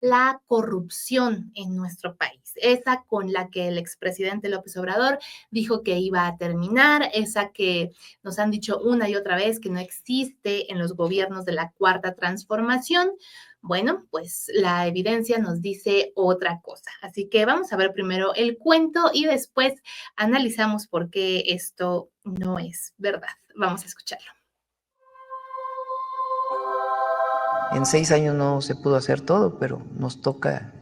la corrupción en nuestro país, esa con la que el expresidente López Obrador dijo que iba a terminar, esa que nos han dicho una y otra vez que no existe en los gobiernos de la Cuarta Transformación. Bueno, pues la evidencia nos dice otra cosa. Así que vamos a ver primero el cuento y después analizamos por qué esto no es verdad. Vamos a escucharlo. En 6 años no se pudo hacer todo, pero nos toca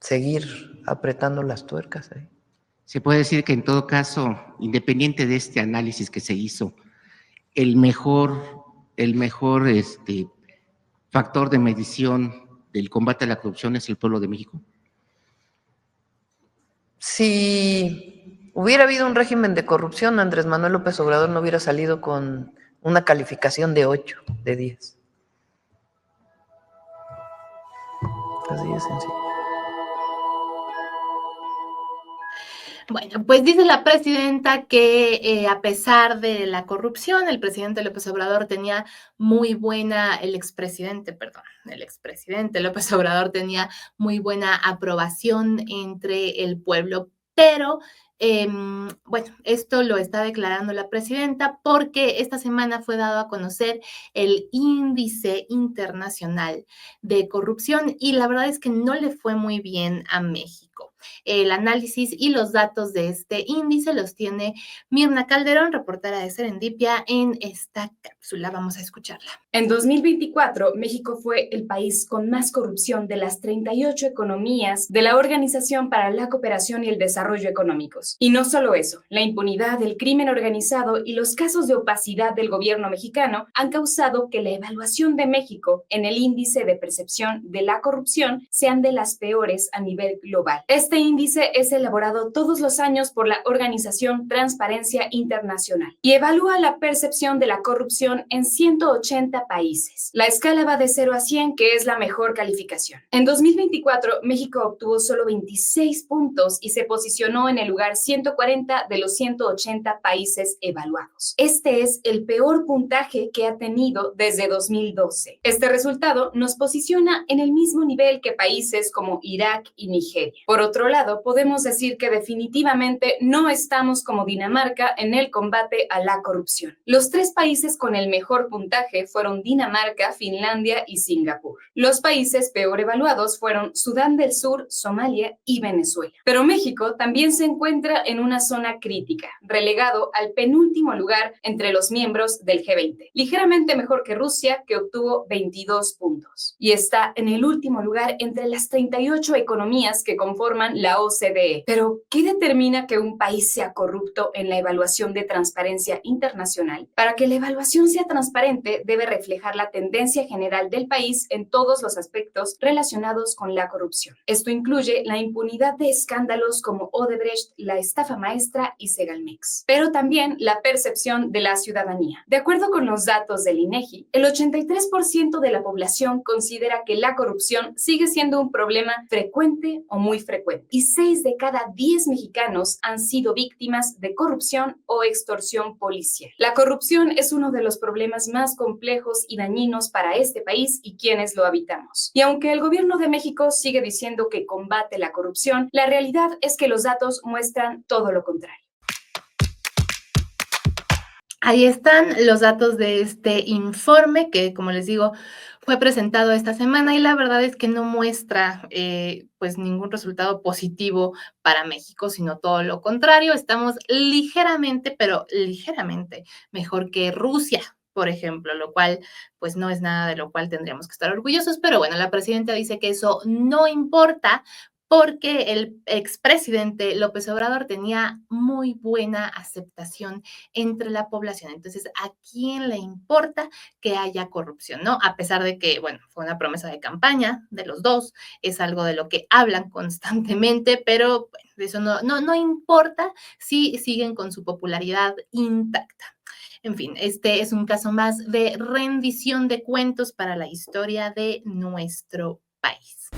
seguir apretando las tuercas ahí. Se puede decir que en todo caso, independiente de este análisis que se hizo, el mejor factor de medición del combate a la corrupción es el pueblo de México. Si hubiera habido un régimen de corrupción, Andrés Manuel López Obrador no hubiera salido con una calificación de 8 de 10. Así de sencillo. Bueno, pues dice la presidenta que a pesar de la corrupción, el presidente López Obrador tenía el expresidente López Obrador tenía muy buena aprobación entre el pueblo, pero bueno, esto lo está declarando la presidenta porque esta semana fue dado a conocer el índice internacional de corrupción y la verdad es que no le fue muy bien a México. El análisis y los datos de este índice los tiene Mirna Calderón, reportera de Serendipia, en esta cápsula. Vamos a escucharla. En 2024, México fue el país con más corrupción de las 38 economías de la Organización para la Cooperación y el Desarrollo Económicos. Y no solo eso, la impunidad, el crimen organizado y los casos de opacidad del gobierno mexicano han causado que la evaluación de México en el índice de percepción de la corrupción sean de las peores a nivel global. Este índice es elaborado todos los años por la organización Transparencia Internacional y evalúa la percepción de la corrupción en 180 países. La escala va de 0 a 100, que es la mejor calificación. En 2024, México obtuvo solo 26 puntos y se posicionó en el lugar 140 de los 180 países evaluados. Este es el peor puntaje que ha tenido desde 2012. Este resultado nos posiciona en el mismo nivel que países como Irak y Nigeria. Por otro lado, podemos decir que definitivamente no estamos como Dinamarca en el combate a la corrupción. Los 3 países con el mejor puntaje fueron Dinamarca, Finlandia y Singapur. Los países peor evaluados fueron Sudán del Sur, Somalia y Venezuela. Pero México también se encuentra en una zona crítica, relegado al penúltimo lugar entre los miembros del G20, ligeramente mejor que Rusia, que obtuvo 22 puntos, y está en el último lugar entre las 38 economías que conforman la OCDE. Pero, ¿qué determina que un país sea corrupto en la evaluación de Transparencia Internacional? Para que la evaluación sea transparente, debe reflejar la tendencia general del país en todos los aspectos relacionados con la corrupción. Esto incluye la impunidad de escándalos como Odebrecht, la estafa maestra y Segalmex, pero también la percepción de la ciudadanía. De acuerdo con los datos del INEGI, el 83% de la población considera que la corrupción sigue siendo un problema frecuente o muy frecuente, y 6 de cada 10 mexicanos han sido víctimas de corrupción o extorsión policial. La corrupción es uno de los problemas más complejos y dañinos para este país y quienes lo habitamos. Y aunque el gobierno de México sigue diciendo que combate la corrupción, la realidad es que los datos muestran todo lo contrario. Ahí están los datos de este informe que, como les digo, fue presentado esta semana y la verdad es que no muestra pues ningún resultado positivo para México, sino todo lo contrario. Estamos ligeramente, pero ligeramente mejor que Rusia, por ejemplo, lo cual pues no es nada de lo cual tendríamos que estar orgullosos, pero bueno, la presidenta dice que eso no importa porque el expresidente López Obrador tenía muy buena aceptación entre la población. Entonces, ¿a quién le importa que haya corrupción, no? A pesar de que, bueno, fue una promesa de campaña de los dos, es algo de lo que hablan constantemente, pero bueno, eso no importa si siguen con su popularidad intacta. En fin, este es un caso más de rendición de cuentos para la historia de nuestro país.